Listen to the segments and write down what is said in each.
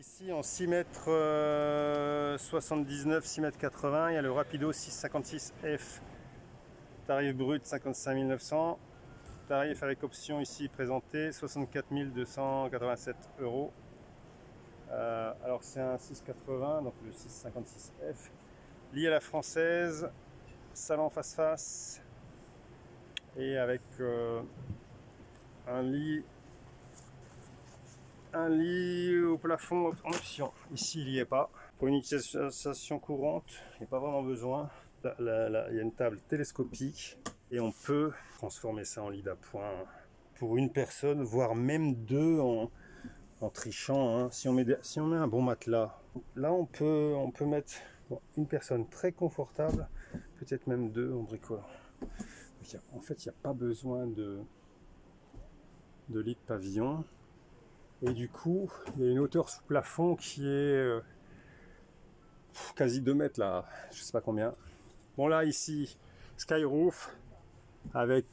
Ici en 6 mètres 79, 6 mètres 80, il y a le Rapido 656F. Tarif brut 55 900. Tarif avec option ici présenté 64 287 euros. Alors c'est un 680, donc le 656F. Lit à la française, salon face-face et avec un lit au plafond en option. Ici il n'y est pas. Pour une utilisation courante, il n'y a pas vraiment besoin. Là, il y a une table télescopique et on peut transformer ça en lit d'appoint pour une personne, voire même deux en trichant. Hein. Si on met un bon matelas, là on peut mettre une personne très confortable, peut-être même deux en bricolant. En fait, il n'y a pas besoin de lit de pavillon. Et du coup, il y a une hauteur sous plafond qui est quasi 2 mètres là, je sais pas combien. Bon là ici, Skyroof avec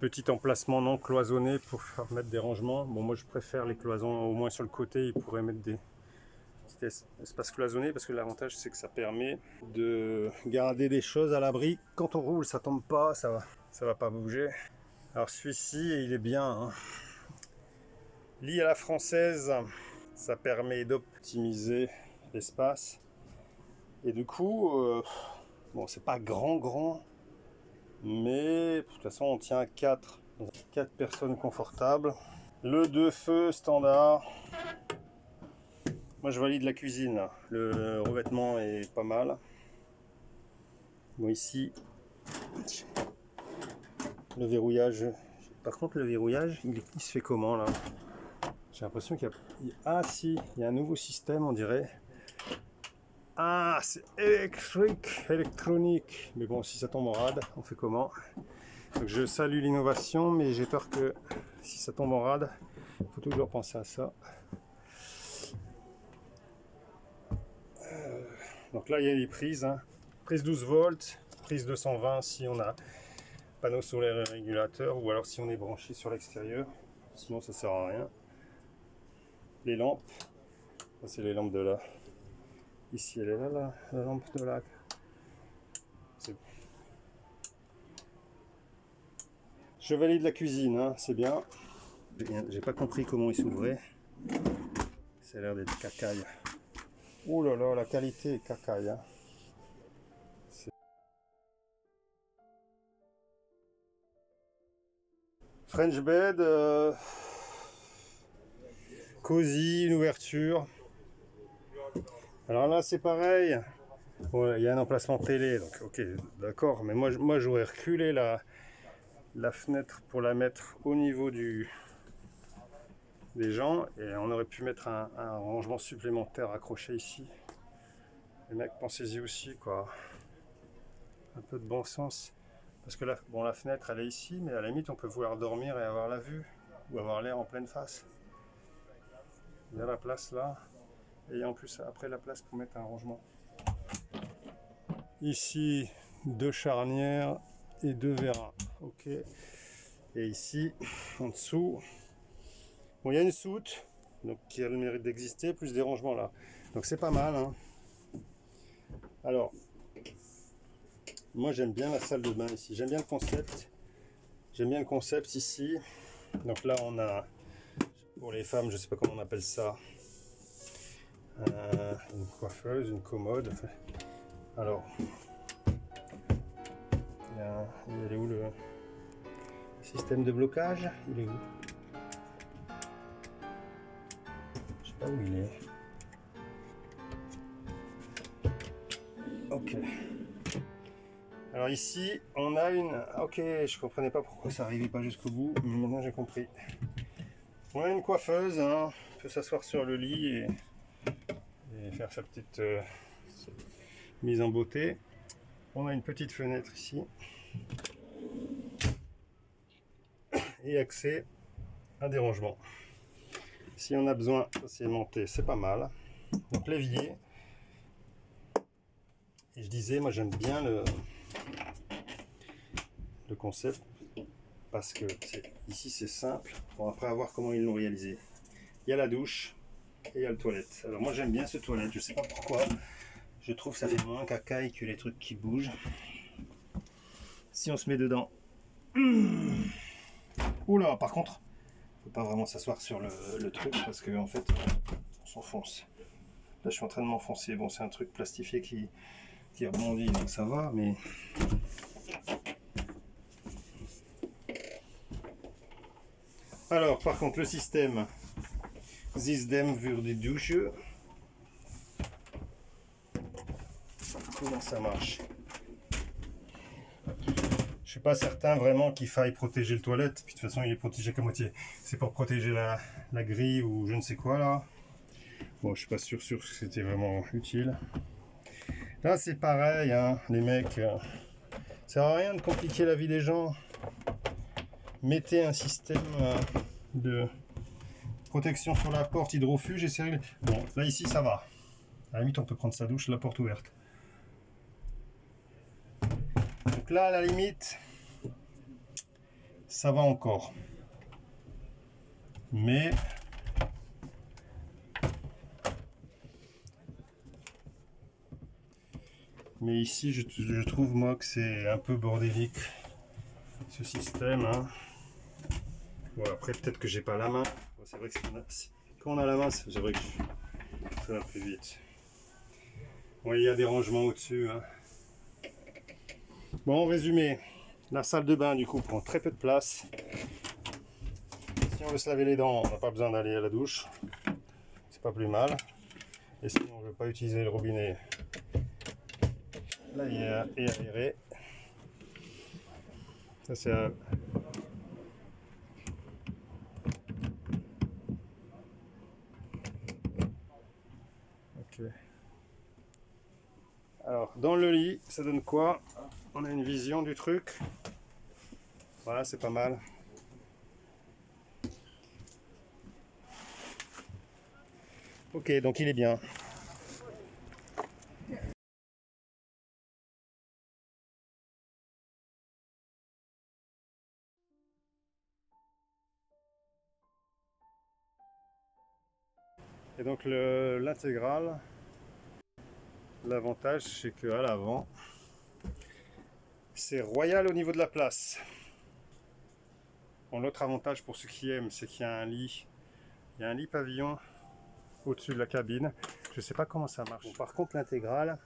petit emplacement non cloisonné pour faire mettre des rangements. Bon moi je préfère les cloisons, au moins sur le côté, ils pourraient mettre des petits espaces cloisonnés parce que l'avantage c'est que ça permet de garder des choses à l'abri. Quand on roule ça tombe pas, ça va pas bouger. Alors celui-ci il est bien. Hein. Lit à la française, ça permet d'optimiser l'espace. Et du coup, bon, c'est pas grand, mais de toute façon, on tient à 4 personnes confortables. Le 2 feux standard. Moi, je valide la cuisine. Le revêtement est pas mal. Bon, ici, le verrouillage. Par contre, le verrouillage, il se fait comment là? J'ai l'impression qu'il y a... Ah si, il y a un nouveau système, on dirait. Ah, c'est électronique. Mais bon, si ça tombe en rade, on fait comment? Donc, je salue l'innovation, mais j'ai peur que si ça tombe en rade, il faut toujours penser à ça. Donc là, il y a les prises. Hein. Prise 12 volts, prise 220 si on a panneau solaire et régulateur, ou alors si on est branché sur l'extérieur. Sinon, ça sert à rien. Les lampes, ça c'est les lampes de là. Ici, elle est là, la lampe de là. Je valide la cuisine, hein, c'est bien. J'ai pas compris comment il s'ouvrait. Ça a l'air d'être cacaille. Oh là là, la qualité est cacaille. Hein. French bed, cosy, une ouverture. Alors là, c'est pareil. Bon, il y a un emplacement télé, donc ok, d'accord. Mais moi j'aurais reculé la fenêtre pour la mettre au niveau des gens et on aurait pu mettre un rangement supplémentaire accroché ici. Les mecs, pensez-y aussi, quoi. Un peu de bon sens. Parce que là, bon, la fenêtre, elle est ici, mais à la limite, on peut vouloir dormir et avoir la vue. Ou avoir l'air en pleine face. Il y a la place là. Et en plus, après, la place pour mettre un rangement. Ici, 2 charnières et 2 vérins. Ok. Et ici, en dessous, bon, il y a une soute, donc qui a le mérite d'exister, plus des rangements là. Donc c'est pas mal. Hein. Alors, moi j'aime bien la salle de bain ici. J'aime bien le concept. J'aime bien le concept ici. Donc là, on a, pour les femmes, je sais pas comment on appelle ça, une coiffeuse, une commode. Alors, il est où le système de blocage? Il est où? Je sais pas où il est. Ok. Alors ici, on a une... Ok, je comprenais pas pourquoi ça arrivait pas jusqu'au bout, mais maintenant j'ai compris. On a une coiffeuse, hein. On peut s'asseoir sur le lit et faire sa petite mise en beauté. On a une petite fenêtre ici. Et accès à des rangements. Si on a besoin, c'est monté, c'est pas mal. Donc l'évier. Et je disais, moi j'aime bien le concept parce que ici c'est simple. Bon, après à voir comment ils l'ont réalisé. Il y a la douche. et il y a le toilette. Alors moi j'aime bien ce toilette, je sais pas pourquoi. Je trouve que ça fait moins cacaille que les trucs qui bougent. Si on se met dedans. Oula, par contre, faut pas vraiment s'asseoir sur le truc parce que en fait, on s'enfonce. Là, je suis en train de m'enfoncer. Bon, c'est un truc plastifié qui rebondit, donc ça va, mais. Alors, par contre, le système. Système für die Dusche. Comment ça marche? Je suis pas certain vraiment qu'il faille protéger le toilette. Puis de toute façon, il est protégé qu'à moitié. C'est pour protéger la grille ou je ne sais quoi là. Bon, je suis pas sûr que c'était vraiment utile. Là, c'est pareil, hein, les mecs. Ça sert à rien de compliquer la vie des gens. Mettez un système de protection sur la porte hydrofuge et c'est réglé. Bon, là ici, ça va. À la limite, on peut prendre sa douche, la porte ouverte. Donc là, à la limite, ça va encore. Mais ici, je trouve moi que c'est un peu bordélique ce système. Hein. Bon, après, peut-être que j'ai pas la main. Bon, c'est vrai que quand on a la main, c'est vrai que ça va plus vite. Bon, il y a des rangements au-dessus. Hein. Bon, en résumé, la salle de bain du coup prend très peu de place. Si on veut se laver les dents, on n'a pas besoin d'aller à la douche. C'est pas plus mal. Et si on ne veut pas utiliser le robinet, là il est aéré. Ça c'est ok. Alors dans le lit, ça donne quoi? On a une vision du truc. Voilà, c'est pas mal. Ok, donc il est bien. Et donc l'intégrale, l'avantage c'est qu'à l'avant, c'est royal au niveau de la place. Bon, l'autre avantage pour ceux qui aiment, c'est qu'il y a un lit. Il y a un lit pavillon au-dessus de la cabine. Je ne sais pas comment ça marche. Bon, par contre, l'intégrale,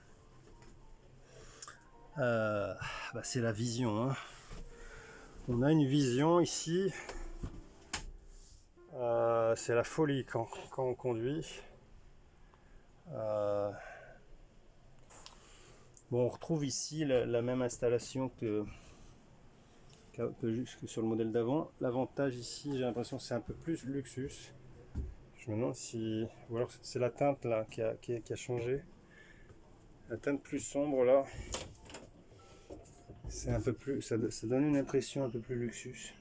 c'est la vision. Hein. On a une vision ici. C'est la folie quand on conduit. Bon, on retrouve ici la même installation que sur le modèle d'avant. L'avantage ici, j'ai l'impression que c'est un peu plus luxus. Je me demande si... Ou alors c'est la teinte là qui a changé. La teinte plus sombre là. C'est un peu plus... Ça donne une impression un peu plus luxus.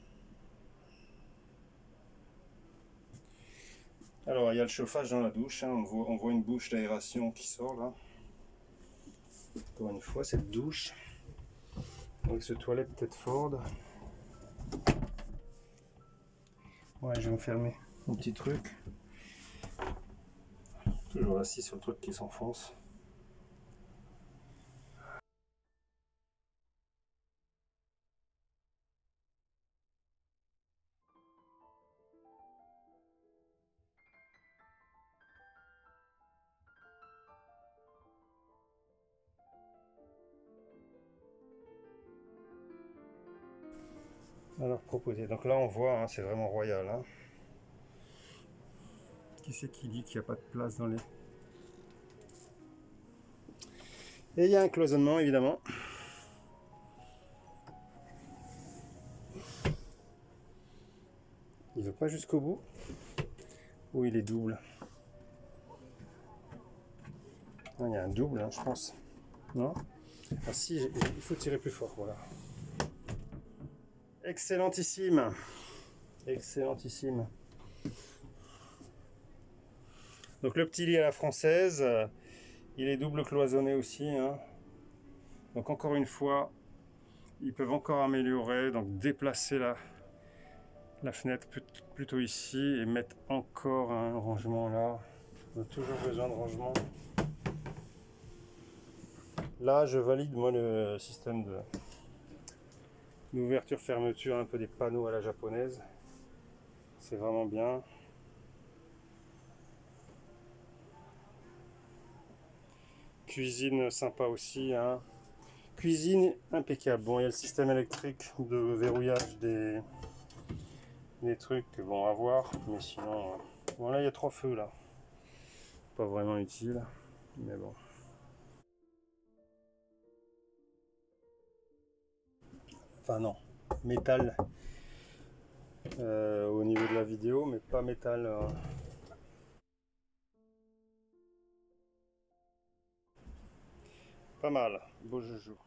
Alors il y a le chauffage dans la douche. Hein. On voit une bouche d'aération qui sort là. Encore une fois, cette douche. Avec ce toilette Tedford. Ouais, je vais me fermer mon petit truc. Toujours assis sur le truc qui s'enfonce. Alors proposé. Donc là on voit, hein, c'est vraiment royal. Hein. Qui c'est qui dit qu'il n'y a pas de place dans les... Et il y a un cloisonnement évidemment. Il ne veut pas jusqu'au bout. Ou il est double. Non, il y a un double, hein, je pense. Non? Ah si, il faut tirer plus fort, voilà. Excellentissime. Excellentissime. Donc le petit lit à la française, il est double cloisonné aussi. Hein. Donc encore une fois, ils peuvent encore améliorer, donc déplacer la fenêtre plutôt ici et mettre encore un rangement là. On a toujours besoin de rangement. Là, je valide moi le système d'ouverture-fermeture, un peu des panneaux à la japonaise. C'est vraiment bien. Cuisine sympa aussi, hein. Cuisine impeccable. Bon, il y a le système électrique de verrouillage des trucs, bon, à voir, mais sinon, voilà, il y a 3 feux là. Pas vraiment utile, mais bon. Enfin, non, métal au niveau de la vidéo, mais pas métal. Pas mal, beau joujou.